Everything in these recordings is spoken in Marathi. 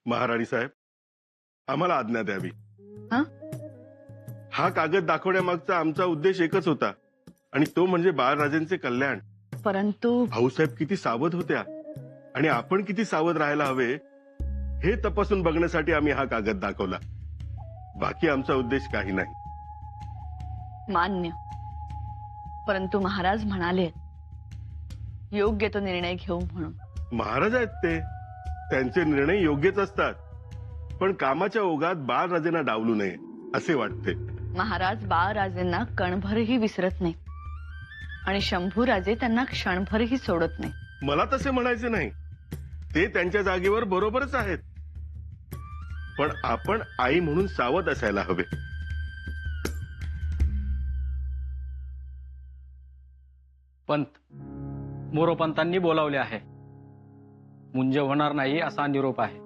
महाराणी साहेब, आम्हाला आज्ञा द्यावी. हा? हा कागद दाखवण्यामागचा आमचा उद्देश एकच होता, आणि तो म्हणजे बाळराजेंचे कल्याण. परंतु भाऊसाहेब किती सावध होत्या आणि आपण किती सावध राहायला हवे हे तपासून बघण्यासाठी आम्ही हा कागद दाखवला. बाकी आमचा उद्देश काही नाही. मान्य. परंतु महाराज म्हणाले योग्य तो निर्णय घेऊ म्हणून. महाराज आहेत ते, त्यांचे निर्णय योग्यच असतात, पण कामाच्या ओघात बाळराजेंना डावलू नये असे वाटते. महाराज बाळराजेंना कणभरही विसरत नाही आणि शंभूराजे त्यांना क्षणभरही सोडत नाही. मला तसे म्हणायचे नाही, ते त्यांच्या जागेवर बरोबरच आहेत, पण आपण आई म्हणून सावध असायला हवे. पंत, मोरोपंतांनी बोलावले आहे. मुंज होणार नाही असा निरोप आहे.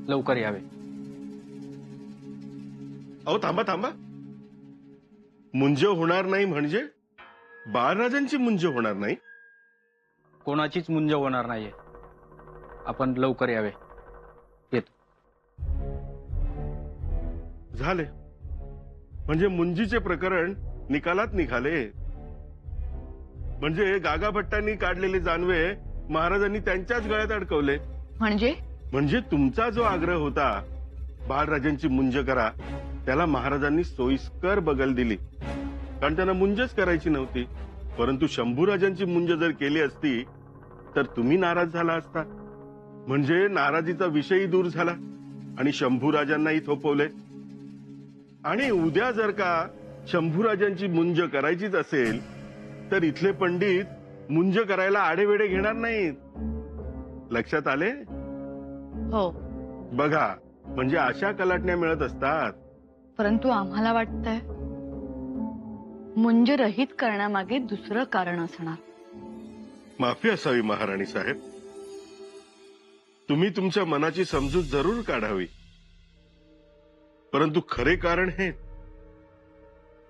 लवकर यावे. अहो थांबा थांबा, मुंज होणार नाही म्हणजे बाळराजांची मुंज होणार नाही? कोणाचीच मुंज होणार नाहीये. आपण लवकर यावे. येतो. झाले म्हणजे मुंजीचे प्रकरण निकालात निघाले. म्हणजे गागा भट्टांनी काढलेले जानवे महाराजांनी त्यांच्याच गळ्यात अडकवले. म्हणजे तुमचा जो आग्रह होता बाळराजांची मुंज करा, त्याला महाराजांनी सोयीस्कर बगल दिली, कारण त्यांना मुंजच करायची नव्हती. परंतु शंभूराजांची मुंज जर केली असती तर तुम्ही नाराज झाला असता. म्हणजे नाराजीचा विषयही दूर झाला आणि शंभूराजांनाही थोपवले. आणि उद्या जर का शंभूराजांची मुंज करायचीच असेल तर इथले पंडित मुंज करायला आडेवेडे घेणार नाहीत. लक्षात आले? हो. बघा, म्हणजे अशा कलाटण्या मिळत असतात. परंतु आम्हाला वाटतंय मुंज रहित करण्यामागे दुसरं कारण असणार. माफी असावी महाराणी साहेब, तुम्ही तुमच्या मनाची समजूत जरूर काढावी. परंतु खरे कारण हे,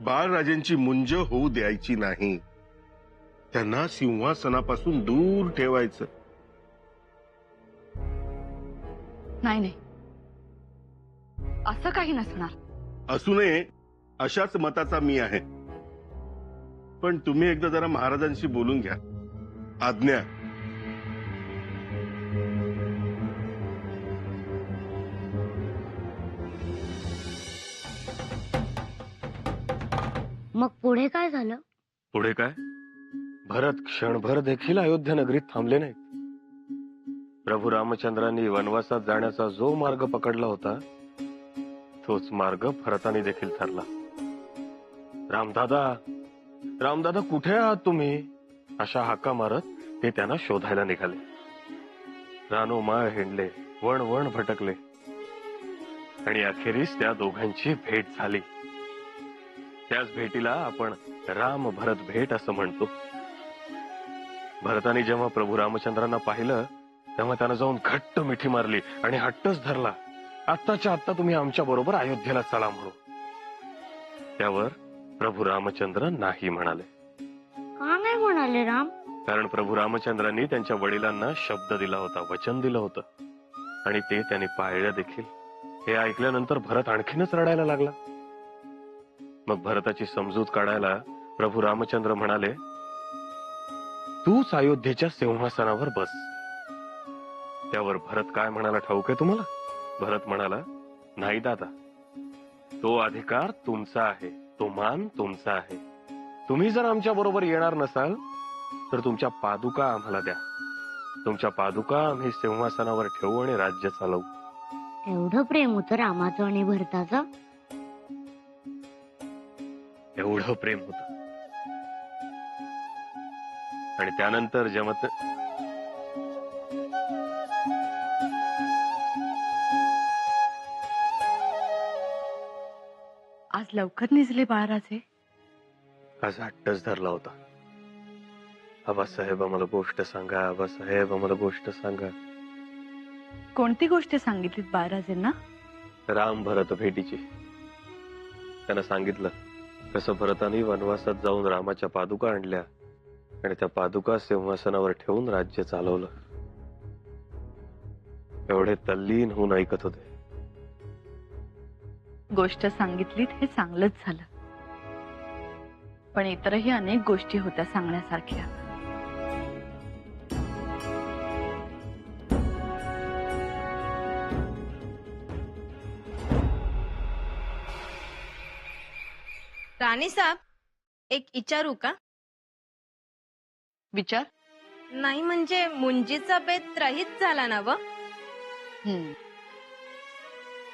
बाळराजेंची मुंज होऊ द्यायची नाही, त्यांना सिंहासनापासून दूर ठेवायचं. नाही नाही, असं काही नसणार. असू नये अशाच मताचा मी आहे. पण तुम्ही एकदा जरा महाराजांशी बोलून घ्या. आज्ञा. मग पुढे काय झालं? पुढे काय? भरत क्षणभर देखील अयोध्या नगरीत थांबले नाहीत. प्रभू रामचंद्रांनी वनवासात जाण्याचा जो मार्ग पकडला होता तोच मार्ग भरताने देखील ठरला. रामदादा, रामदादा कुठे आहात तुम्ही? अशा हाका मारत ते त्यांना शोधायला निघाले. रानोमाळ हिंडले, वण वण भटकले आणि अखेरीस त्या दोघांची भेट झाली. त्याच भेटीला आपण राम भरत भेट असं म्हणतो. भरताने जेव्हा प्रभू रामचंद्रांना पाहिलं तेव्हा त्यानं जाऊन घट्ट मिठी मारली आणि हट्टच धरला, आत्ताच्या आत्ता तुम्ही आमच्या बरोबर अयोध्येला चला म्हणून. त्यावर प्रभू रामचंद्र नाही म्हणाले. का नाही म्हणाले राम? कारण प्रभू रामचंद्रांनी त्यांच्या वडिलांना शब्द दिला होता, वचन दिलं होतं, आणि ते त्यांनी पाळलं देखील. हे ऐकल्यानंतर भरत आणखीनच रडायला लागला. मग भरताची समजूत काढायला प्रभू रामचंद्र म्हणाले, तूच अयोध्येच्या सिंहासनावर बस. त्यावर भरत काय म्हणाला ठाऊक आहे तुम्हाला? भरत म्हणाला, नाही दादा, तो अधिकार तुमचा आहे, तो मान तुमचा आहे. तुम्ही जर आमच्या बरोबर येणार नसाल तर तुमच्या पादुका आम्हाला द्या. तुमच्या पादुका आम्ही सिंहासनावर ठेवू आणि राज्य चालवू. एवढं प्रेम होतं रामाचं आणि भरताचं? एवढं प्रेम होतं. आणि त्यानंतर जेव्हा आज लवकर निजले बाळराजे. आज हट्टच धरला होता. आबासाहेब आम्हाला गोष्ट सांगा, आबासाहेब आम्हाला गोष्ट सांगा. कोणती गोष्ट सांगितलीत बाळराजेंना? राम भरत भेटीची. त्यांना सांगितलं कसं भरताने वनवासात जाऊन रामाच्या पादुका आणल्या आणि त्या पादुका सिंहासनावर ठेवून राज्य चालवलं. एवढे तल्लीन होऊन ऐकत होते. गोष्ट सांगितलीत हे चांगलंच झालं, पण इतरही अनेक गोष्टी होत्या सांगण्यासारख्या. राणी साहेब, एक विचारू का? विचार. नाही म्हणजे मुंजीचा बेत रहित झाला ना व?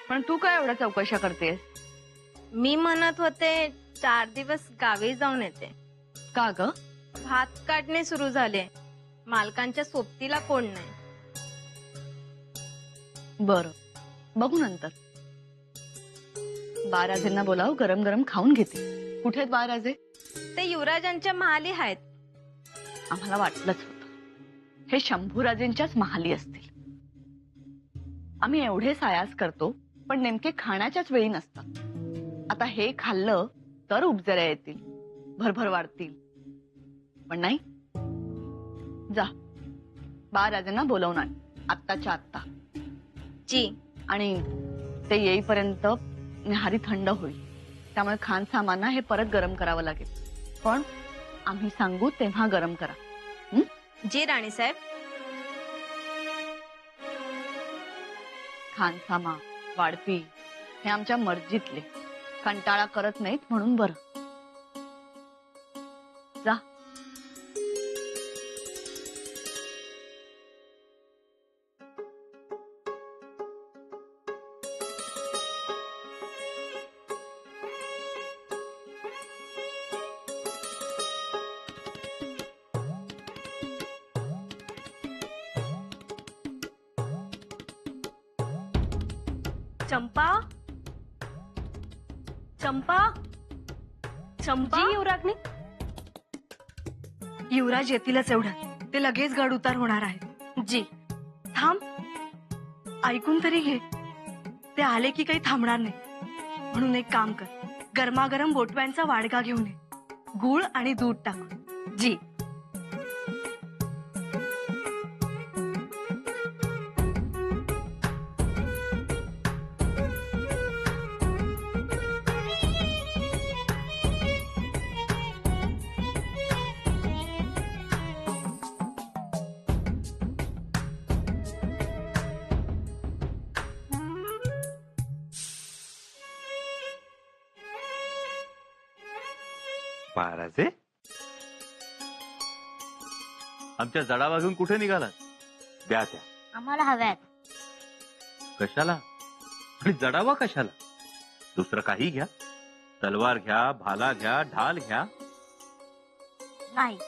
पण तू काय एवढ्या चौकशा करतेस? मी म्हणत होते 4 दिवस गावी जाऊन येते. का ग? भात काढणे सुरू झाले, मालकांच्या सोबतीला कोण नाही. बर, बघू नंतर. बाळराजेंना बोलाव, गरम गरम खाऊन घेते. कुठे आहेत बाळराजे? ते युवराजांच्या महाली आहेत. आम्हाला वाटलंच होतं, हे शंभूराजेंच्याच महाली असतील. आम्ही एवढे सायास करतो, पण नेमके खाण्याच्याच वेळी नसतात. आता हे खाल्लं तर उपजऱ्या येतील, भरभर वाढतील. पण नाही, जा बाळराजेंना बोलवून आण आत्ताच्या आत्ता. जी. आणि ते येईपर्यंत न्याहारी थंड होईल, त्यामुळे खान सामाना हे परत गरम करावं लागेल. पण आम्ही सांगू तेव्हा गरम करा. जी राणी साहेब. खान सामा, वाढपी हे आमच्या मर्जीतले, कंटाळा करत नाहीत म्हणून बरं. जा. चंपा, चंपा, चंपा. जी युवराजनी. युवराज येतीलच एवढं, ते लगेच गड उतार होणार आहेत. जी. थांब, ऐकून तरी घे. ते आले की काही थांबणार नाही. म्हणून एक काम कर, गरमागरम बोटव्यांचा वाडगा घेऊन ये, गूळ आणि दूध टाकून. जी. महाराजे, आमच्या जडावा घेऊन कुठे निघालात? द्या त्या. आम्हाला हव्यात. कशाला? आणि जडावा कशाला? दुसरं काही घ्या, तलवार घ्या, भाला घ्या, ढाल घ्या. नाही,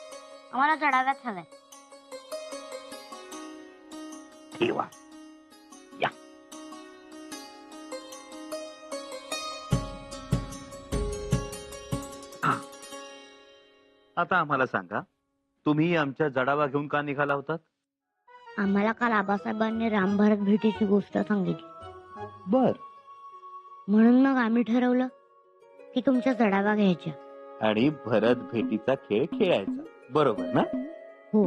आम्हाला चढाव्यात हव्यात. ठेवा. या. आता आम्हाला सांगा, तुम्ही आमच्या जडावा घेऊन का निघाला होतात? आम्हाला काल आबासाहेबांनी राम भारत भेटीची गोष्ट सांगितली. बर. म्हणून मग आम्ही ठरवलं की तुमच्या चढावा घ्यायच्या. आणि भरत भेटीचा खेळ खेळायचा, बरोबर ना? हो.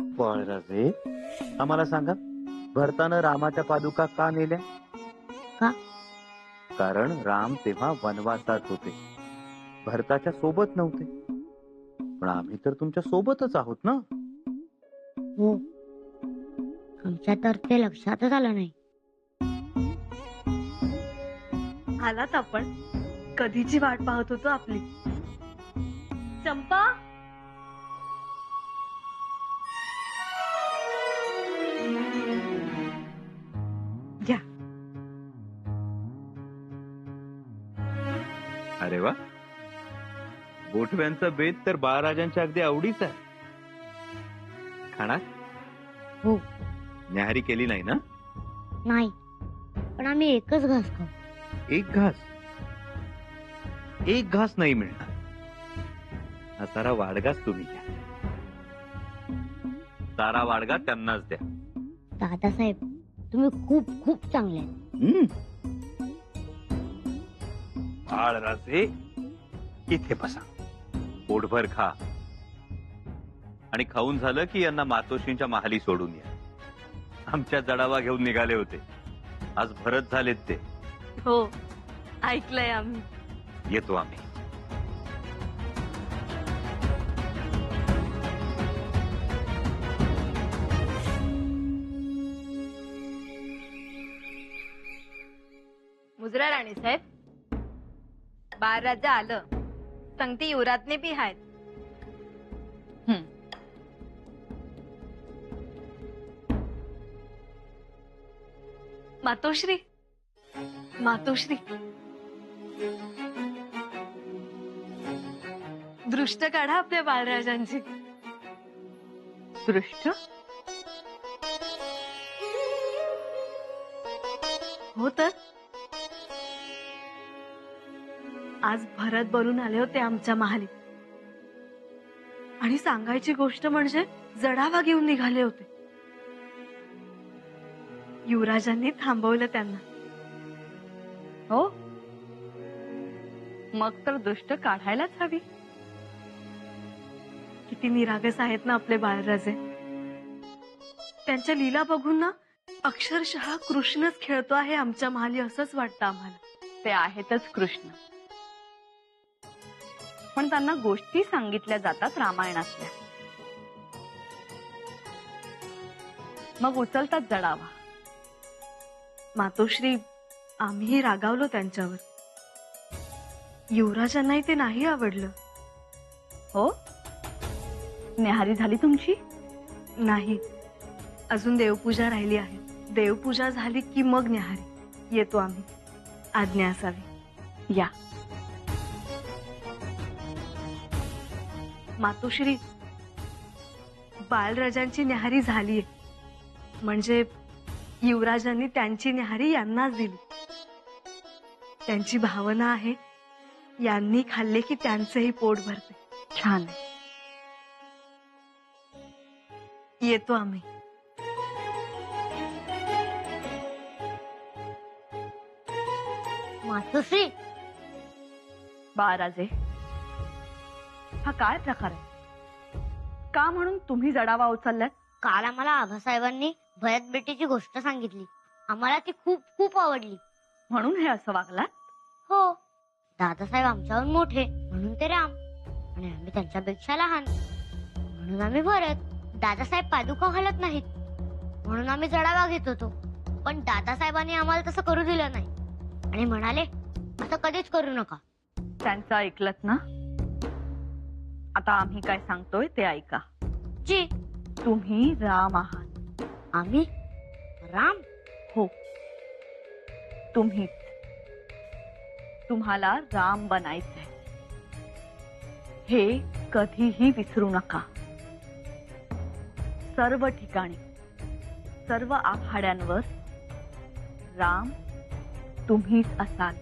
बाळराजे, आम्हाला सांगा, भरतानं रामाच्या पादुका का नेल्या? का? कारण राम तेव्हा वनवासात होते, भरताच्या सोबत नव्हते. पण आम्ही तर तुमच्या सोबतच आहोत ना? हो, आमच्या तर ते लक्षातच आलं नाही. आलात आपण, कधीची वाट पाहत होतो आपली. चंपा, घ्या. अरे वा, बोटव्यांचा बेत तर बाळराजांच्या अगदी आवडीचा आहे. खाणार? हो. न्याहारी केली नाही ना? नाही, पण आम्ही एकच घास खाऊ. एक घास? एक घास नाही मिळणार. हा सारा वाडगाच तुम्ही घ्या. सारा वाडगा त्यांनाच द्या. दादासाहेब, तुम्ही खूप खूप चांगले आहेत. बाळराजे, इथे बसा, पोटभर खा. आणि खाऊन झालं की यांना मातोश्रींच्या महाली सोडून या. आमच्या जडावा घेऊन निघाले होते. आज भरत झालेत ते. हो, ऐकलंय आम्ही. येतो आम्ही. मुजरा राणी साहेब, बाळराजा आलं. संगती युवराजने बी आहेत. मातोश्री, मातोश्री, दृष्ट काढा आपल्या बाळराजांची. दृष्ट? हो तर आज भरत भरून आले होते आमच्या महाली. आणि सांगायची गोष्ट म्हणजे जडावा घेऊन निघाले होते. युवराजांनी थांबवलं त्यांना. हो, मग तर दृष्ट काढायलाच हवी. किती निरागस आहेत ना आपले बाळराजे. त्यांच्या लीला बघून ना अक्षरशः कृष्णच खेळतो आहे आमच्या महाली असंच वाटतं आम्हाला. ते आहेतच कृष्ण, पण त्यांना गोष्टी सांगितल्या जातात रामायणातल्या. मग उचलतात जडावा. मातोश्री, आम्हीही रागावलो त्यांच्यावर. युवराजांनाही ते नाही आवडलं. हो, न्याहारी झाली तुमची? नाही, अजून देवपूजा राहिली आहे. देवपूजा झाली की मग न्याहारी. येतो आम्ही. आज्ञा असावी. या. मातोश्री, बाळराजांची न्याहारी झालीये. म्हणजे युवराजांनी त्यांची न्याहारी यांनाच दिली. त्यांची भावना आहे यांनी खाल्ले की त्यांचंही पोट भरते. छान आहे. येतो आम्ही. मातोश्री, बाळराजे, हा काय प्रकार आहे? का म्हणून तुम्ही जडावा उचललात? काल आम्हाला आभासाहेबांनी भरत बेटीची गोष्ट सांगितली. आम्हाला ती खूप खूप आवडली. म्हणून हे असं वागलात? हो, दादासाहेब आमच्याहून मोठे म्हणून ते राम, आणि आम्ही त्यांच्यापेक्षा लहान म्हणून आम्ही भरत. दादासाहेब पादुका घालत नाहीत म्हणून आम्ही जडावा घेत होतो. पण दादासाहेबांनी आम्हाला तसं करू दिलं नाही आणि म्हणाले असं कधीच करू नका. त्यांचं ऐकलत ना? आता आम्ही काय सांगतोय ते ऐका. जी, तुम्ही राम आहात. आम्ही राम? हो, तुम्हीच. तुम्हाला राम बनायचंय हे कधीही विसरू नका. सर्व ठिकाणी, सर्व आखाड्यांवर राम तुम्हीच असाल.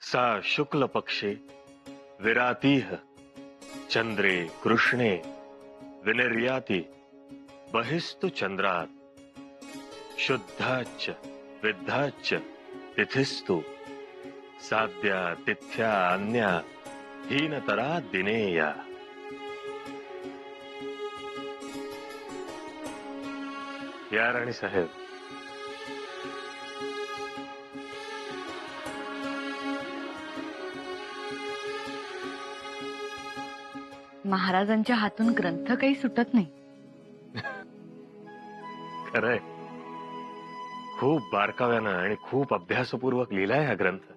सा शुक्ल पक्षे विरातीह चंद्रे कृष्णे विनिर्याति बहिस्तु चंद्रात शुद्धाच्च विद्धाच्च तिथिस्तु साध्या तिथ्या अन्या हीनतरा दिनेया. या राणी साहेब, महाराजांच्या हातून ग्रंथ काही सुटत नाही. खरंय, खूप बारकाव्यानं आणि खूप अभ्यासपूर्वक लिहिलाय हा ग्रंथ.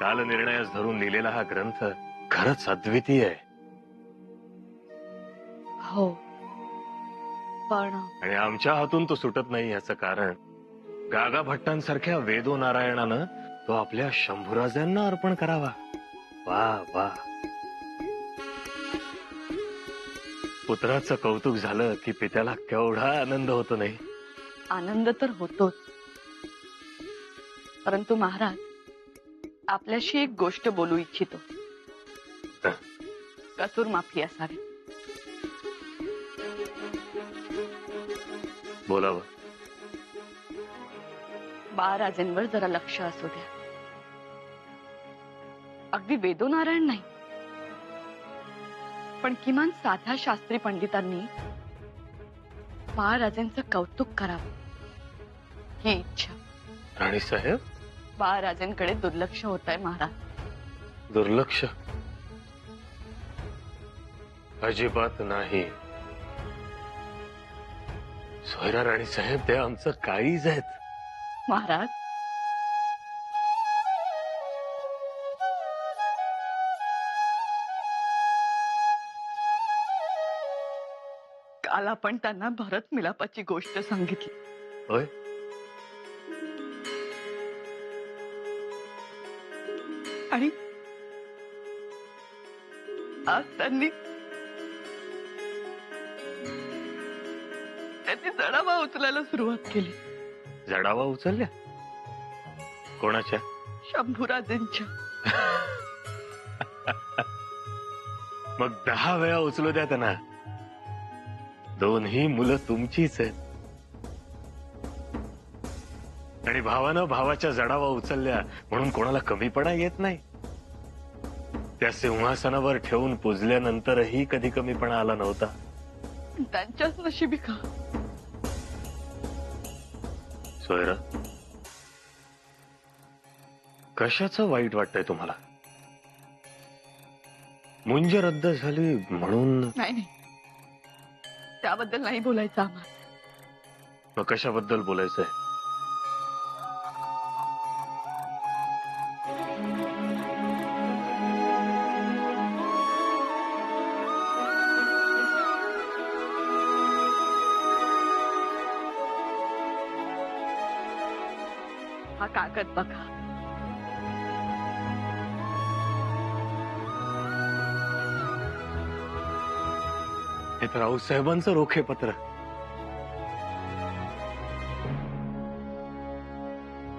कालनिर्णयास धरून लिहिलेला हा ग्रंथ खरंच अद्वितीय आहे. हो, पण आणि आमच्या हातून तो सुटत नाही याचं कारण गागा भट्टांसारख्या वेदो नारायणानं तो आपल्या शंभूराजांना अर्पण करावा. वा वा. पुत्राचं कौतुक झालं की पित्याला केवढा आनंद होतो नाही? आनंद तर होतोच, परंतु महाराज, आपल्याशी एक गोष्ट बोलू इच्छितो. कसूर माफी असावी. बोलावं. बाळराजेंवर जरा लक्ष असू द्या. अगदी वेदोनारायण नाही, पण किमान साध्या शास्त्री पंडितांनी बाळराजेंचं कौतुक करावं ही इच्छा. राणीसाहेब, बाळराजेंकडे दुर्लक्ष होत आहे महाराज. दुर्लक्ष अजिबात नाही. सोयरा राणीसाहेब, ते आमचं काळीज आहेत. महाराज, काल आपण त्यांना भरत मिलापाची गोष्ट सांगितली. होय, आणि आज त्यांनी जडावा उचलायला सुरुवात केली. जडावा उचलल्या? कोणाच्या? शंभूराजेंच्या. मग 10 वेळा उचलू द्या त्यांना. दोन्ही मुलं तुमचीच आहेत. आणि भावानं भावाच्या जडावा उचलल्या म्हणून कोणाला कमीपणा येत नाही. त्या सिंहासनावर ठेवून पुजल्यानंतरही कधी कमीपणा आला नव्हता. त्यांच्याच नशिबी का? सोयरा, कशाचं वाईट वाटतंय तुम्हाला? मुंज रद्द झाली म्हणून? नाही नाही, त्याबद्दल नाही बोलायचं आम्हाला. मग कशाबद्दल बोलायचंय? हा कागद बघा. हे तर राऊसाहेबांचं रोखे पत्र.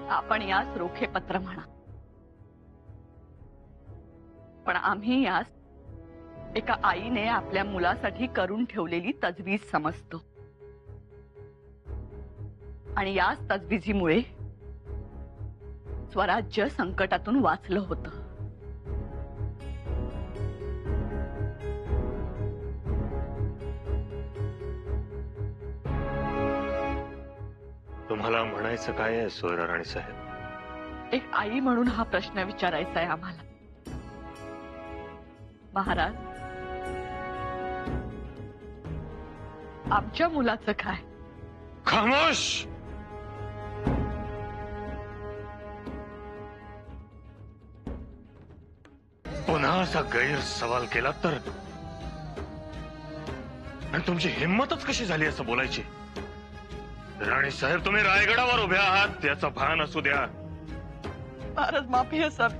आपण यास रोखे पत्र म्हणा, पण आम्ही यास एका आईने आपल्या मुलासाठी करून ठेवलेली तजवीज समजतो. आणि याच तजवीजीमुळे स्वराज्य संकटातून वाचलं होतं. तुम्हाला म्हणायचं काय आहे सोयरा राणीसाहेब? एक आई म्हणून हा प्रश्न विचारायचा आहे आम्हाला. महाराज, आमच्या मुलाचं काय? खामोश! पुन्हा असा गैरसवाल केला तर? आणि तुमची हिंमतच कशी झाली असं बोलायची? राणीसाहेब, तुम्ही रायगडावर उभ्या आहात याचं भान असू द्या. महाराज, माफी असावी.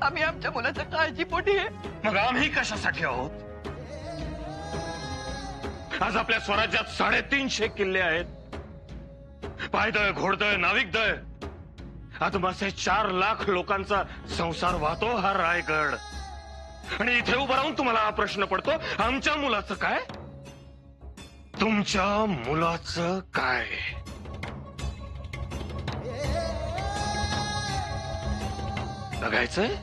आम्ही आमच्या मुलाच्या काळजीपोटी आहे. मग आम्ही कशासाठी आहोत? आज आपल्या स्वराज्यात 350 किल्ले आहेत. पायदळ, घोडदळ, नाविकदळ. आदमासे 4 लाख लोकांचा संसार वाहतो हा रायगड. आणि इथे उभं राहून तुम्हाला हा प्रश्न पडतो, आमच्या मुलाचं काय? तुमच्या मुलाचं काय? बघायचंय?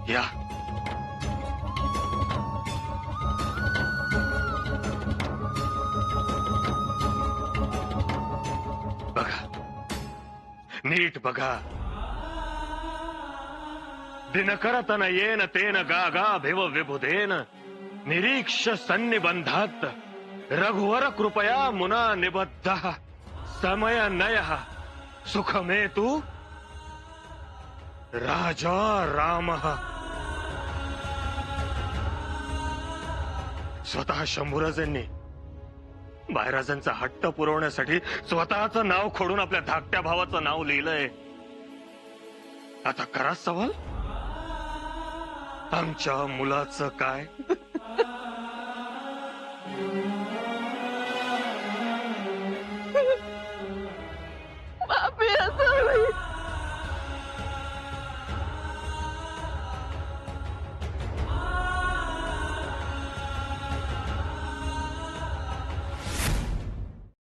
या. बघा, नीट बघा. दिनकरतन येन तेन गागा भेव विबुधेन निरीक्ष सन्निबंधात रघुवर कृपया मुना निबद्ध समय नय सुखमे तू राजा राम. स्वतः शंभूराजांनी बाळराजांचा हट्ट पुरवण्यासाठी स्वतःचं नाव खोडून आपल्या धाकट्या भावाचं नाव लिहिलंय. आता करा सवाल, आमच्या मुलाचं काय?